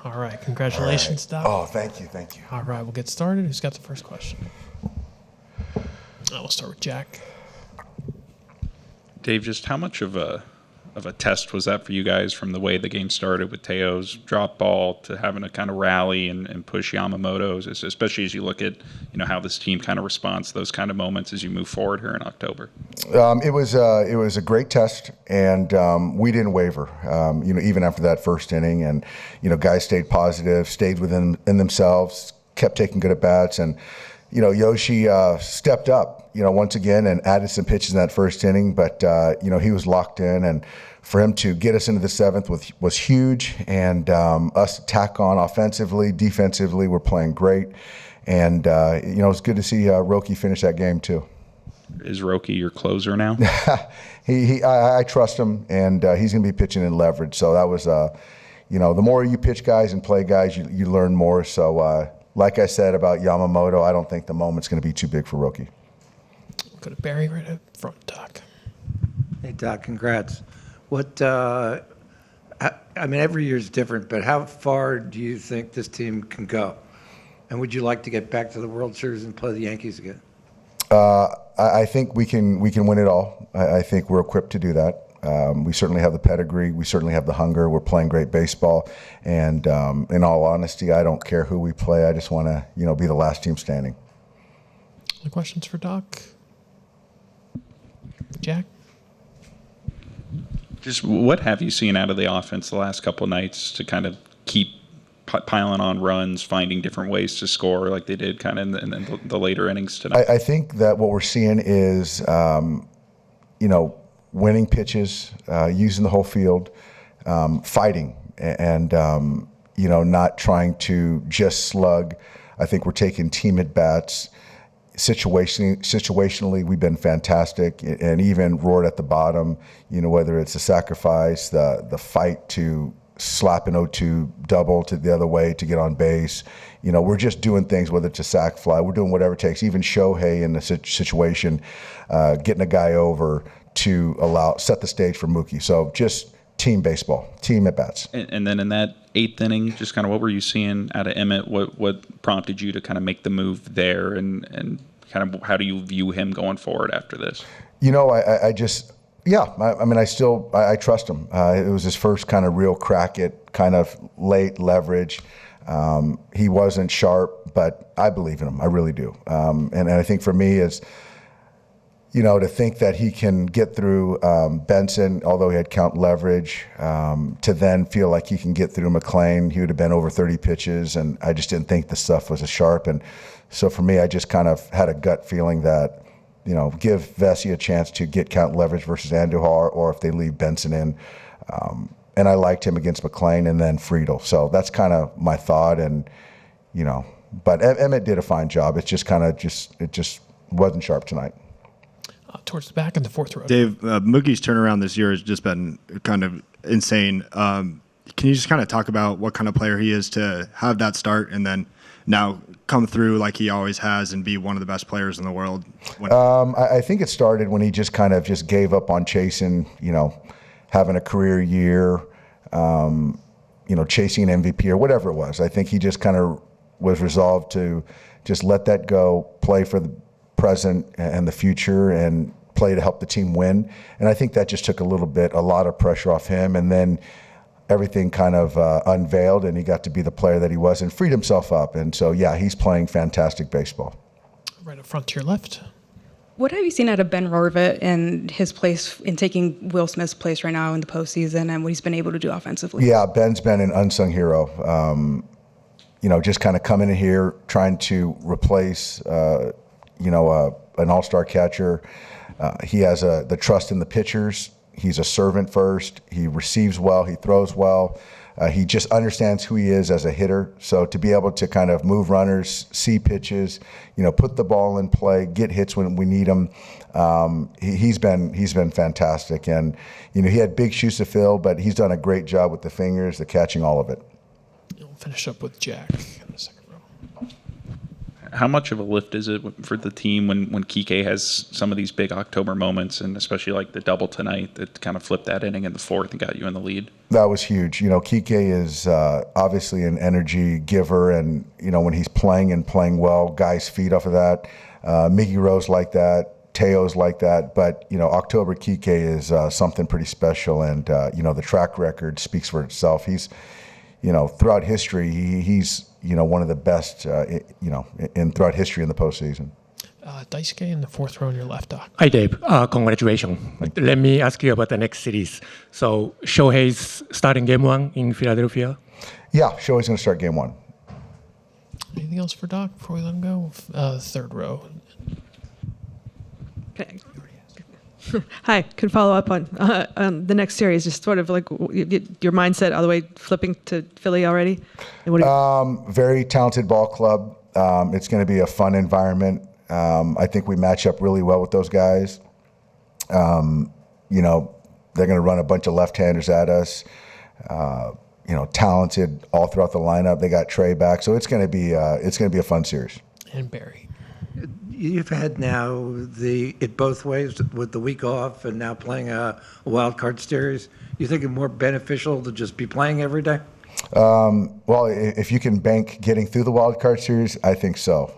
All right. Congratulations, Doc. Oh, thank you. All right. We'll get started. Who's got the first question? We'll start with Jack. Dave, just how much of a test was that for you guys from the way the game started with Teo's drop ball to having to kind of rally and push Yamamoto's, especially as you look at how this team kind of responds to those kind of moments as you move forward here in October? It was a great test, and we didn't waver. Even after that first inning, and guys stayed positive, stayed within themselves, kept taking good at bats, and Yoshi stepped up, once again and added some pitches in that first inning, but he was locked in, and for him to get us into the seventh was huge, and us tack on offensively, defensively, we're playing great, and it's good to see Roki finish that game too. Is Roki your closer now? I trust him, and he's going to be pitching in leverage. So that was, the more you pitch guys and play guys, you learn more. So like I said about Yamamoto, I don't think the moment's going to be too big for Roki. Go to Barry right up front, Doc. Hey, Doc, congrats. Every year is different, but how far do you think this team can go? And would you like to get back to the World Series and play the Yankees again? I think we can win it all. I think we're equipped to do that. We certainly have the pedigree. We certainly have the hunger. We're playing great baseball. And in all honesty, I don't care who we play. I just want to, be the last team standing. Any questions for Doc? Jack? Just what have you seen out of the offense the last couple of nights to kind of keep piling on runs, finding different ways to score like they did kind of in the later innings tonight? I think that what we're seeing is, winning pitches, using the whole field, fighting, and, not trying to just slug. I think we're taking team at bats. Situationally, we've been fantastic, and even roared at the bottom, whether it's a sacrifice, the fight to slap an 0-2 double to the other way to get on base. We're just doing things, whether it's a sac fly, we're doing whatever it takes. Even Shohei in the situation, getting a guy over to set the stage for Mookie. So just team baseball, team at bats. And then in that eighth inning, just kind of what were you seeing out of Emmett? What prompted you to kind of make the move there, and kind of how do you view him going forward after this? I trust him. It was his first kind of real crack at kind of late leverage. He wasn't sharp, but I believe in him. I really do. And I think for me is, to think that he can get through Benson, although he had count leverage, to then feel like he can get through McLean. He would have been over 30 pitches, and I just didn't think the stuff was as sharp. And so for me, I just kind of had a gut feeling that, give Vesey a chance to get count leverage versus Andujar, or if they leave Benson in. And I liked him against McLean and then Friedel. So that's kind of my thought. And, but Emmett did a fine job. It's just kind of it just wasn't sharp tonight. Towards the back in the fourth row. Dave, Mookie's turnaround this year has just been kind of insane. Can you just kind of talk about what kind of player he is to have that start and then now come through like he always has and be one of the best players in the world? I think it started when he just kind of just gave up on chasing, having a career year, chasing an MVP or whatever it was. I think he just kind of was resolved to just let that go, play for the present and the future, and play to help the team win. And I think that just took a lot of pressure off him. And then everything kind of unveiled, and he got to be the player that he was and freed himself up. And so, yeah, he's playing fantastic baseball. Right up front to your left. What have you seen out of Ben Rorvet and his place in taking Will Smith's place right now in the postseason, and what he's been able to do offensively? Yeah, Ben's been an unsung hero. Just kind of coming in here, trying to replace, an all-star catcher. He has the trust in the pitchers. He's a servant first. He receives well. He throws well. He just understands who he is as a hitter. So to be able to kind of move runners, see pitches, put the ball in play, get hits when we need them, he's been fantastic. And he had big shoes to fill, but he's done a great job with the fingers, the catching, all of it. We'll finish up with Jack in the second row. How much of a lift is it for the team when Kike has some of these big October moments, and especially like the double tonight that kind of flipped that inning in the fourth and got you in the lead? That was huge. Kike is obviously an energy giver, and when he's playing and playing well, guys feed off of that. Miggy Rose like that, Teo's like that, but October Kike is something pretty special, and the track record speaks for itself. He's throughout history, he's one of the best throughout history in the postseason. Daisuke in the fourth row on your left, Doc. Hi, Dave. Congratulations. Let me ask you about the next series. So, Shohei's starting game one in Philadelphia? Yeah, Shohei's going to start game one. Anything else for Doc before we let him go? Third row. Okay. Hi, could follow up on the next series, just sort of like your mindset all the way flipping to Philly already? And very talented ball club. It's going to be a fun environment. I think we match up really well with those guys. They're going to run a bunch of left-handers at us. Talented all throughout the lineup. They got Trey back, so it's going to be a fun series. And Barry. You've had now it both ways with the week off and now playing a wild card series. You think it's more beneficial to just be playing every day? Well, if you can bank getting through the wild card series, I think so.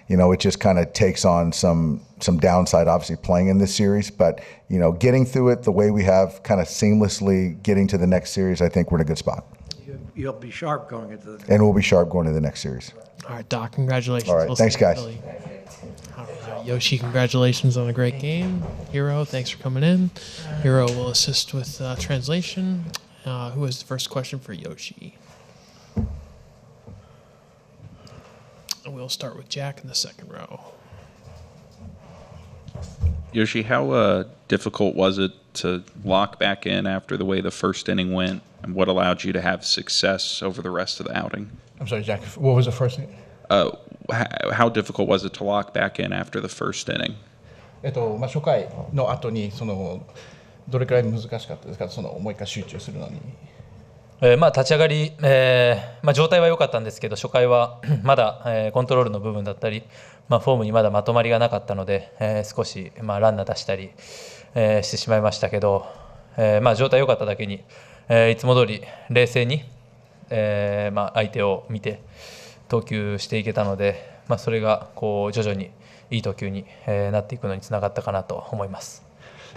It just kind of takes on some downside, obviously, playing in this series. But, getting through it the way we have, kind of seamlessly getting to the next series, I think we're in a good spot. You'll be sharp going into the next. And we'll be sharp going to the next series. All right, Doc, congratulations. All right, thanks, guys. All right, Yoshi, congratulations on a great game. Hiro, thanks for coming in. Hiro will assist with translation. Who has the first question for Yoshi? And we'll start with Jack in the second row. Yoshi, how difficult was it to lock back in after the way the first inning went, and what allowed you to have success over the rest of the outing? I'm sorry, Jack, what was the first thing? How difficult was it to lock back in after the first inning? 初回の後にどれくらい難しかったですか、もう一回集中するのに。立ち上がり、状態は良かったんですけど、初回はまだ、コントロールの部分だったり、フォームにまだまとまりがなかったので、少し、ランナー出したり、してしまいましたけど、状態良かっただけに、いつも通り冷静に、相手を見て投球していけたので、それがこう徐々にいい投球に、なっていくのにつながったかなと思います。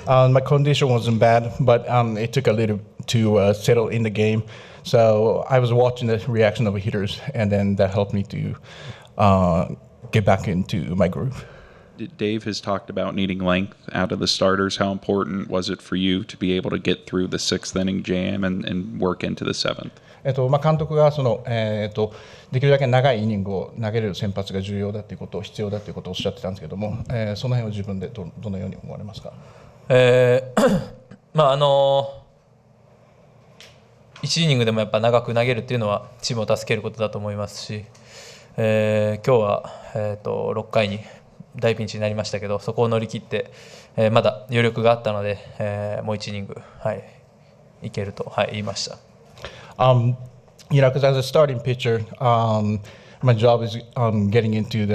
My condition wasn't bad, but it took a little to settle in the game. So I was watching the reaction of the hitters, and then that helped me to get back into my groove. Dave has talked about needing length out of the starters. How important was it for you to be able to get through the sixth inning jam and work into the seventh? 監督ができるだけ長いイニングを投げれる先発が重要だということを必要だということをおっしゃってたんですけども、その辺を自分でどのように思われますか1イニングでもやっぱ長く投げるっていうのはチームを助けることだと思いますし、今日は、6回に大ピンチになりましたけど、そこを乗り切って、まだ余力があったので、もう1イニング、いけると、言いました。Because as a starting pitcher, my job is getting into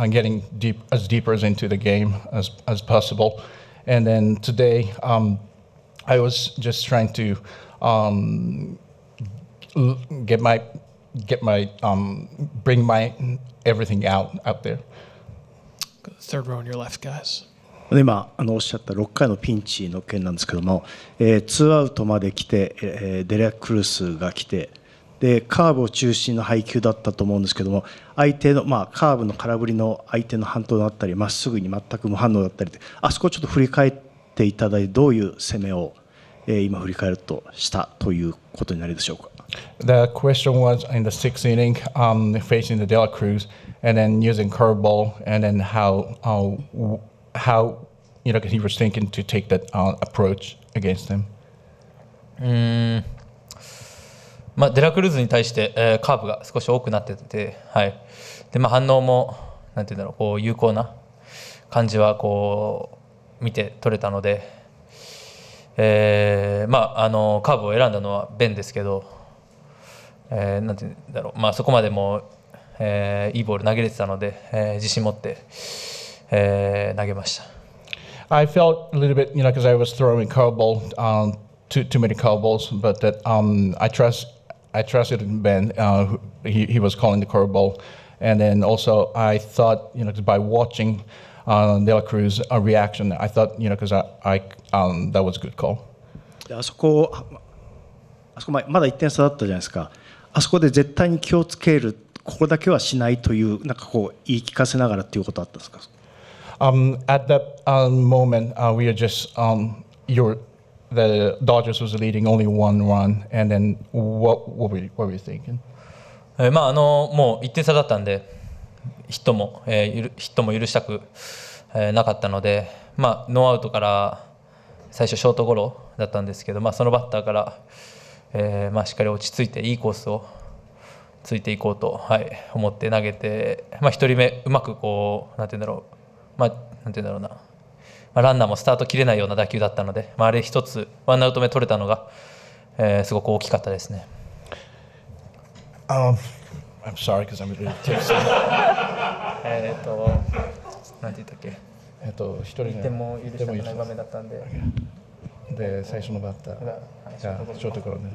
getting deeper into the game as possible. And then today, I was just trying to bring my everything out there. Third row on your left, guys. 今おっしゃった6回のピンチの件なんですけども、2アウトまで来て、デレック・ルースが来て、でカーブを中心の配球だったと思うんですけども、相手の、カーブの空振りの相手の反応だったり、まっすぐに全く無反応だったりで、あそこをちょっと振り返っていただいて、どういう攻めを、今振り返るとしたということになるでしょうか。The question was in the sixth inning, facing the De La Cruz, and then using curveball, and then how he was thinking to take that approach against him. デラクルーズに対して、カーブが少し多くなってて、で反応もなんていうんだろう、こう有効な感じはこう見て取れたので、カーブを選んだのはベンですけど、なんていうんだろう、そこまでも、いいボール投げれてたので、自信持って、投げました。I felt a little bit, because I was throwing curveball, too many curveballs, but that I trusted Ben. He was calling the curveball, and then also I thought, by watching De La Cruz's reaction, I thought, because I that was a good call. あそこまだ1点差だったじゃないですか。あそこで絶対に気をつける、ここだけはしないというなんかこう言い聞かせながらっていうことあったんですか。At that moment, we are just the Dodgers was leading only 1 run, and then what were you thinking? もう1点差だったんでヒットも許したくなかったので、ノーアウトから最初ショートゴロだったんですけど、そのバッターから、しっかり落ち着いていいコースをついていこうと、思って投げて、1人目うまくこうなんて言うんだろうな、ランナーもスタート切れないような打球だったので、あれ一つワンアウト目取れたのが、すごく大きかったですね。I'm sorry because I'm a little tipsy. なんて言ったっけ。一人1点も許したくない場面だったんで。で最初のバッターがショートゴロね。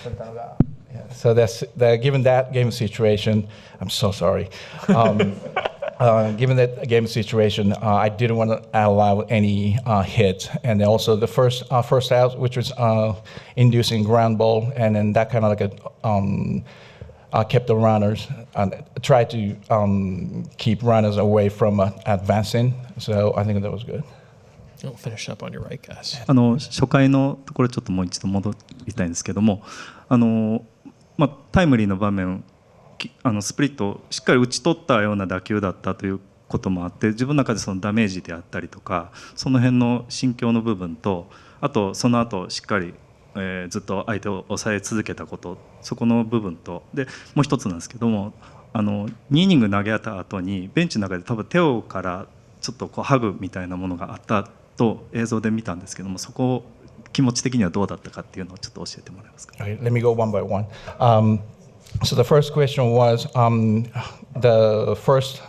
取れたのが。So given that game situation, I'm so sorry. Given that game situation, I didn't want to allow any hits, and then also the first out, which was inducing ground ball, and then that kind of like kept the runners and tried to keep runners away from advancing. So I think that was good. We'll finish up on your right, guys. 初回のところちょっともう一度戻りたいんですけども、タイムリーの場面、スプリットをしっかり打ち取ったような打球だったということもあって、自分の中でそのダメージであったりとか、その辺の心境の部分と、あとその後しっかり、ずっと相手を抑え続けたこと、そこの部分と、でもう一つなんですけども、2イニング投げた後にベンチの中で多分手をからちょっとこうハグみたいなものがあったと映像で見たんですけども、そこを気持ち的にはどうだったかっていうのをちょっと教えてもらえますか。Okay, let me go one by one. So the first question was the first,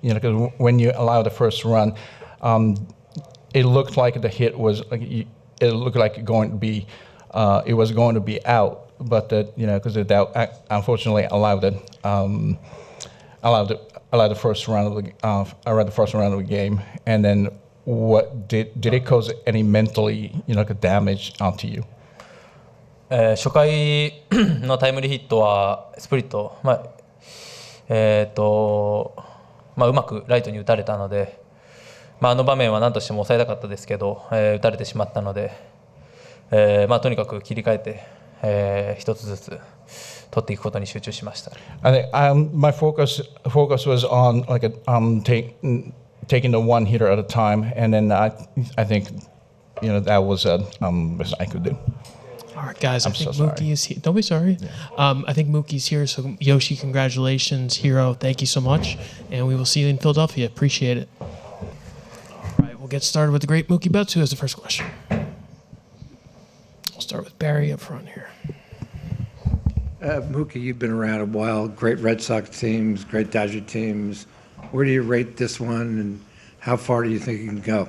because when you allow the first run, it looked like the hit was it looked like it was going to be out, but that because that unfortunately allowed the first round of the first round of the game, and then what did it cause any mentally damage to you? 初回のタイムリーヒットはスプリット、うまくライトに打たれたので、あの場面は何としても抑えたかったですけど、打たれてしまったので、とにかく切り替えて、一つずつ取っていくことに集中しました。My focus was on taking the one hitter at a time, and then I think that was best I could do. All right, guys. I think Mookie is here. Don't be sorry. Yeah. I think Mookie's here. So Yoshi, congratulations, Hero. Thank you so much, and we will see you in Philadelphia. Appreciate it. All right, we'll get started with the great Mookie Betts, who has the first question. We'll start with Barry up front here. Mookie, you've been around a while. Great Red Sox teams, great Dodger teams. Where do you rate this one, and how far do you think you can go?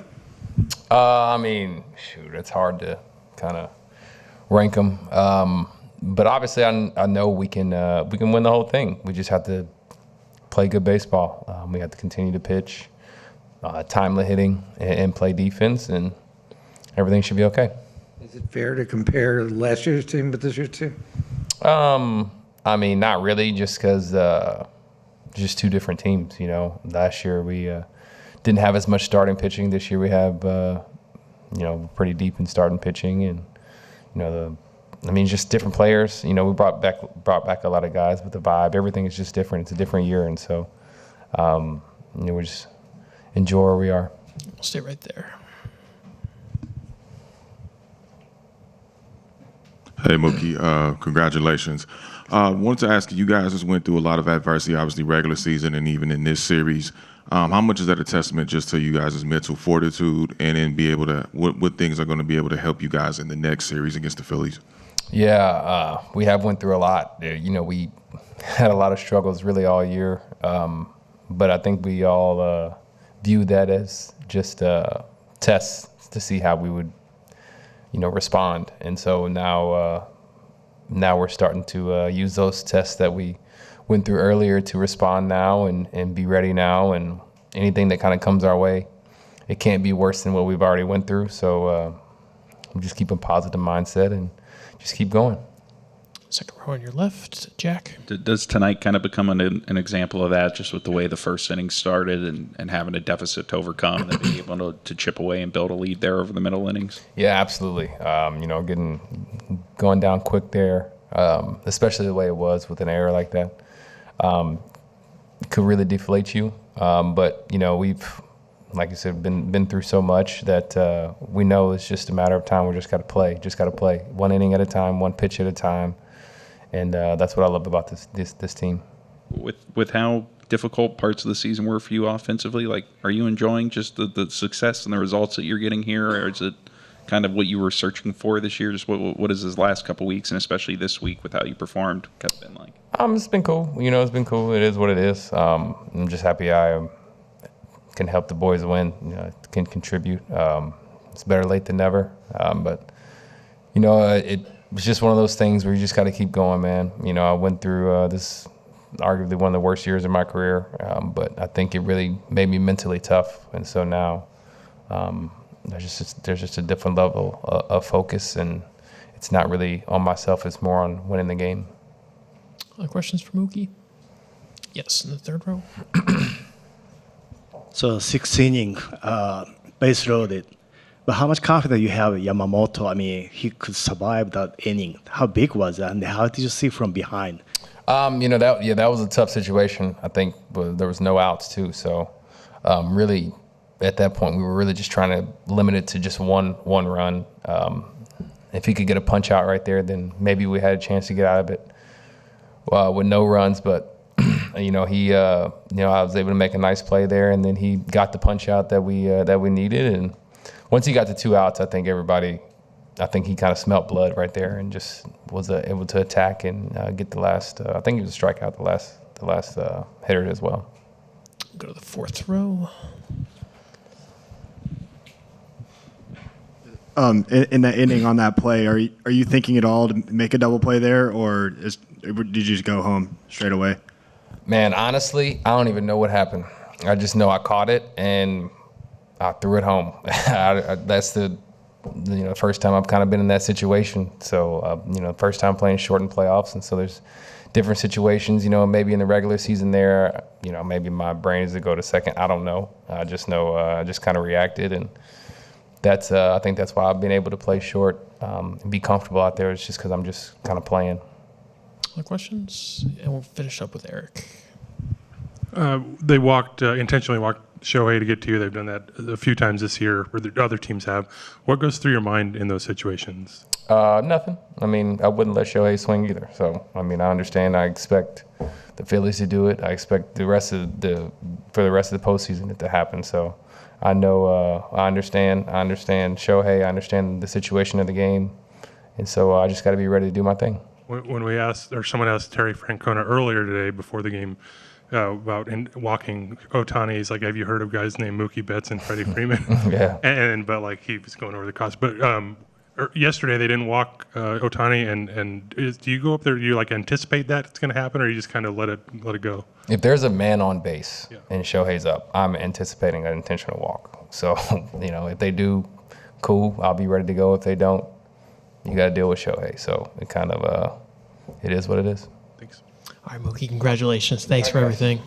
It's hard to kind of rank them, but obviously I know we can win the whole thing. We just have to play good baseball. We have to continue to pitch, timely hitting, and play defense, and everything should be okay. Is it fair to compare last year's team with this year's team? Not really, just because just two different teams. Last year we didn't have as much starting pitching. This year we have pretty deep in starting pitching, and just different players. We brought back a lot of guys, but the vibe, everything is just different. It's a different year, and so we just enjoy where we are. We'll stay right there. Hey Mookie, congratulations. Wanted to ask you guys just went through a lot of adversity, obviously regular season and even in this series. How much is that a testament just to you guys' mental fortitude, and then be able to what things are going to be able to help you guys in the next series against the Phillies? Yeah, we have went through a lot. We had a lot of struggles really all year, but I think we all viewed that as just tests to see how we would, respond. And so now we're starting to use those tests that we went through earlier to respond now and be ready now. And anything that kind of comes our way, it can't be worse than what we've already went through. So we just keep a positive mindset and just keep going. Second row on your left, Jack. Does tonight kind of become an example of that, just with the way the first inning started and having a deficit to overcome, and then being able to chip away and build a lead there over the middle innings? Yeah, absolutely. Going down quick there, especially the way it was with an error like that, could really deflate you. But we've, like you said, been through so much that we know it's just a matter of time. We just got to play. One inning at a time, one pitch at a time. And that's what I love about this team. With how difficult parts of the season were for you offensively, are you enjoying just the success and the results that you're getting here, or is it kind of what you were searching for this year? Just what is this last couple of weeks, and especially this week with how you performed, kind of been like? It's been cool. It's been cool. It is what it is. I'm just happy I can help the boys win. Can contribute. It's better late than never. But it's just one of those things where you just got to keep going, man. I went through this arguably one of the worst years of my career, but I think it really made me mentally tough. And so now there's just a different level of focus, and it's not really on myself. It's more on winning the game. Other questions for Mookie? Yes, in the third row. So sixth inning, base loaded. But how much confidence you have Yamamoto? I mean, he could survive that inning. How big was that, and how did you see from behind? That was a tough situation. I think there was no outs too. So really, at that point, we were really just trying to limit it to just one run. If he could get a punch out right there, then maybe we had a chance to get out of it with no runs. But I was able to make a nice play there, and then he got the punch out that we needed. And once he got to 2 outs, I think he kind of smelt blood right there and just was able to attack and get the last. I think he was a strikeout the last hitter as well. Go to the fourth row. In that inning on that play, are you thinking at all to make a double play there, or did you just go home straight away? Man, honestly, I don't even know what happened. I just know I caught it and I threw it home. That's the first time I've kind of been in that situation. So first time playing short in playoffs, and so there's different situations. Maybe in the regular season there, maybe my brain is to go to second. I don't know. I just know I just kind of reacted, and that's I think that's why I've been able to play short and be comfortable out there. It's just because I'm just kind of playing. Other questions? And we'll finish up with Eric. They intentionally walked Shohei to get to you. They've done that a few times this year, or the other teams have. What goes through your mind in those situations? Nothing. I mean, I wouldn't let Shohei swing either. So, I mean, I understand. I expect the Phillies to do it. I expect for the rest of the postseason it to happen. So, I know. I understand. I understand Shohei. I understand the situation of the game, and so I just got to be ready to do my thing. When we asked, or someone asked Terry Francona earlier today before the game about walking Ohtani, he's like, "Have you heard of guys named Mookie Betts and Freddie Freeman?" Yeah. But he was going over the cost. But yesterday they didn't walk Ohtani, and do you go up there? Do you anticipate that it's going to happen, or you just kind of let it go? If there's a man on base and Shohei's up, I'm anticipating an intentional walk. So if they do, cool, I'll be ready to go. If they don't, you got to deal with Shohei. So it kind of it is what it is. Thanks. All right, Mookie, congratulations. Thanks for everything.